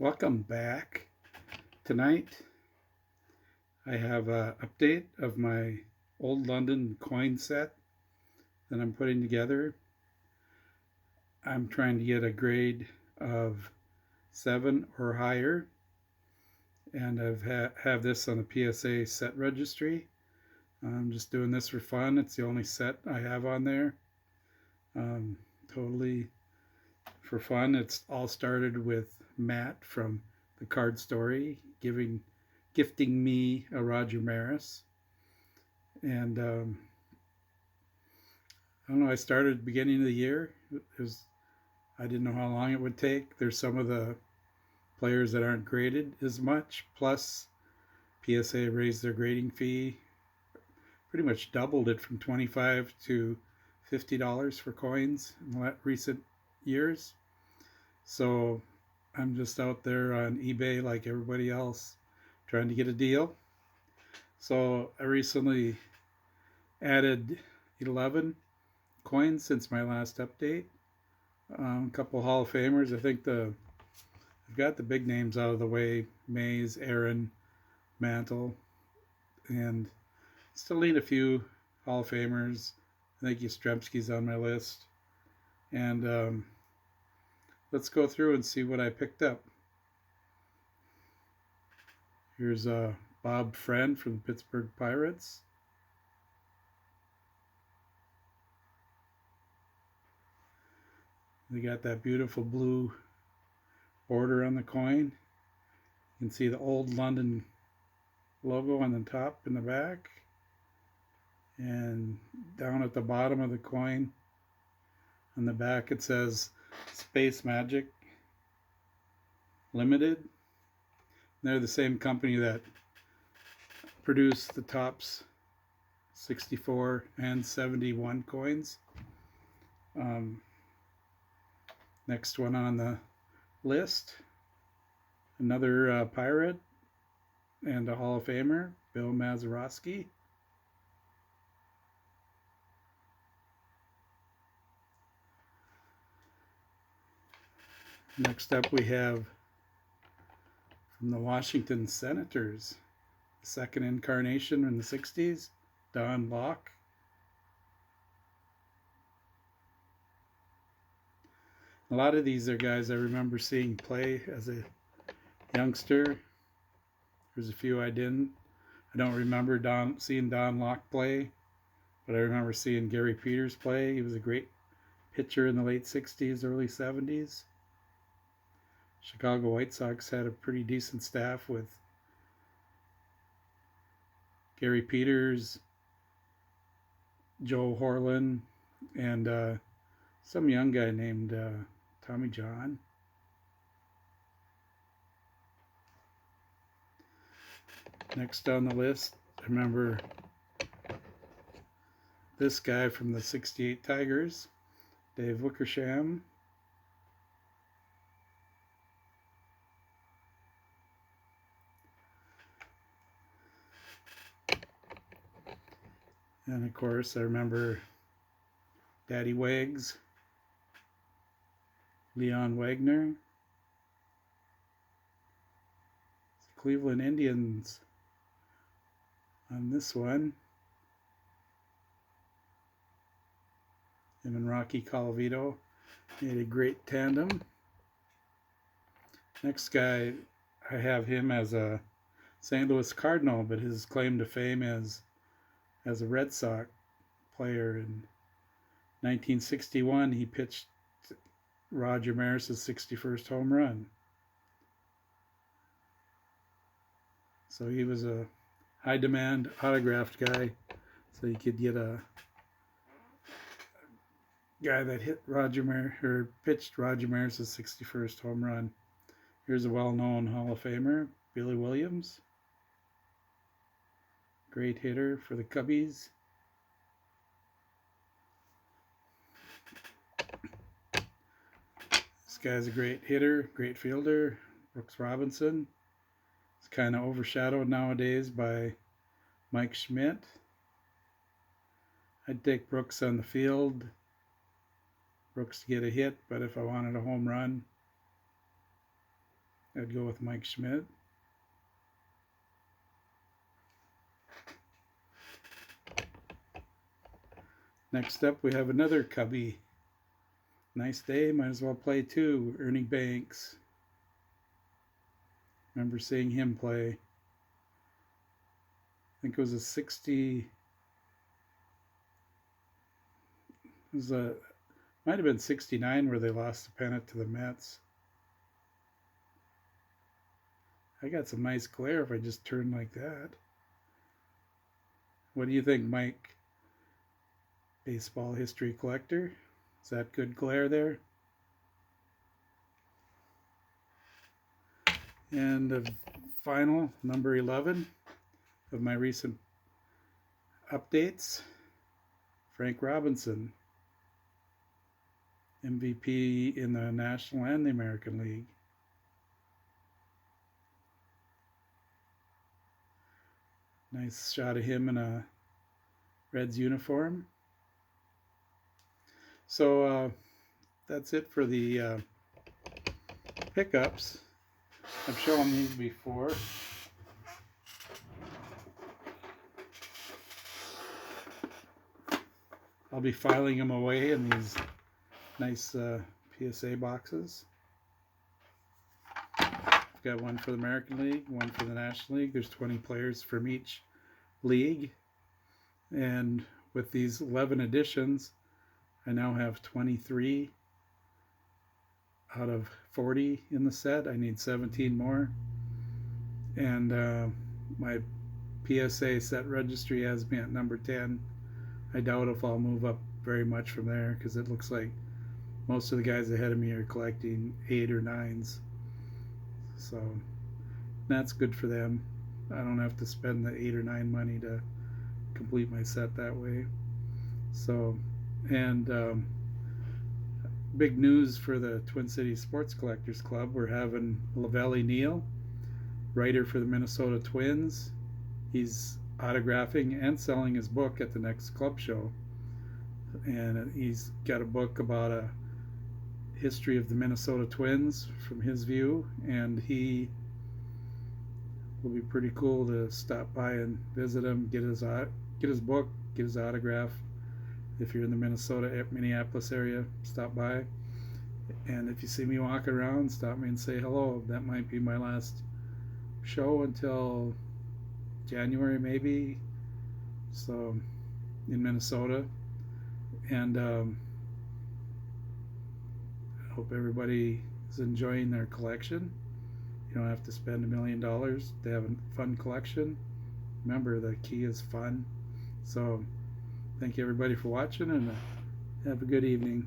Welcome back. Tonight I have an update of my old London coin set that I'm putting together. I'm trying to get a grade of 7 or higher, and have this on the PSA set registry. I'm just doing this for fun. It's the only set I have on there. Um, totally for fun. It's all started with Matt from the Card Story gifting me a Roger Maris, and I don't know. I started at the beginning of the year. I didn't know how long it would take. There's some of the players that aren't graded as much. Plus, PSA raised their grading fee, pretty much doubled it from $25 to $50 for coins in the recent years. So I'm just out there on eBay like everybody else, trying to get a deal. So I recently added 11 coins since my last update. A couple Hall of Famers. I think I've got the big names out of the way: Mays, Aaron, Mantle, and still need a few Hall of Famers. I think Yastrzemski's on my list, and let's go through and see what I picked up. Here's Bob Friend from the Pittsburgh Pirates. They got that beautiful blue border on the coin. You can see the old London logo on the top and the back. And down at the bottom of the coin, on the back, it says Space Magic Limited. And they're the same company that produced the Topps 64 and 71 coins. Next one on the list, another pirate and a Hall of Famer, Bill Mazeroski. Next up, we have from the Washington Senators, the second incarnation in the 60s, Don Locke. A lot of these are guys I remember seeing play as a youngster. There's a few I didn't. I don't remember seeing Don Locke play, but I remember seeing Gary Peters play. He was a great pitcher in the late 60s, early 70s. Chicago White Sox had a pretty decent staff with Gary Peters, Joe Horlin, and some young guy named Tommy John. Next on the list, I remember this guy from the 68 Tigers, Dave Wickersham. And of course, I remember Daddy Wags, Leon Wagner, Cleveland Indians on this one. Him and Rocky Colavito made a great tandem. Next guy, I have him as a St. Louis Cardinal, but his claim to fame is as a Red Sox player. In 1961, he pitched Roger Maris's 61st home run. So he was a high demand autographed guy, so you could get a guy that pitched Roger Maris's 61st home run. Here's a well-known Hall of Famer, Billy Williams. Great hitter for the Cubbies. This guy's a great hitter, great fielder, Brooks Robinson. He's kind of overshadowed nowadays by Mike Schmidt. I'd take Brooks on the field. Brooks to get a hit, but if I wanted a home run, I'd go with Mike Schmidt. Next up, we have another Cubby. Nice day, might as well play too. Ernie Banks. Remember seeing him play. I think it was a 60. It was a might have been 69 where they lost the pennant to the Mets. I got some nice glare if I just turn like that. What do you think, Mike? Baseball history collector. Is that good glare there? And the final, number 11 of my recent updates, Frank Robinson, MVP in the National and the American League. Nice shot of him in a Reds uniform. So that's it for the pickups. I've shown these before. I'll be filing them away in these nice PSA boxes. I've got one for the American League, one for the National League. There's 20 players from each league. And with these 11 editions, I now have 23 out of 40 in the set. I need 17 more. And my PSA set registry has me at number 10. I doubt if I'll move up very much from there because it looks like most of the guys ahead of me are collecting 8 or 9s. So that's good for them. I don't have to spend the 8 or 9 money to complete my set that way. So, and big news for the Twin Cities Sports Collectors Club. We're having Lavelli Neal, writer for the Minnesota Twins. He's autographing and selling his book at the next club show. And he's got a book about a history of the Minnesota Twins from his view. And he will be pretty cool to stop by and visit him, get his book, get his autograph. If you're in the Minneapolis area, stop by. And if you see me walking around, stop me and say hello. That might be my last show until January maybe. So in Minnesota. And I hope everybody is enjoying their collection. You don't have to spend $1 million to have a fun collection. Remember, the key is fun. So thank you everybody for watching, and have a good evening.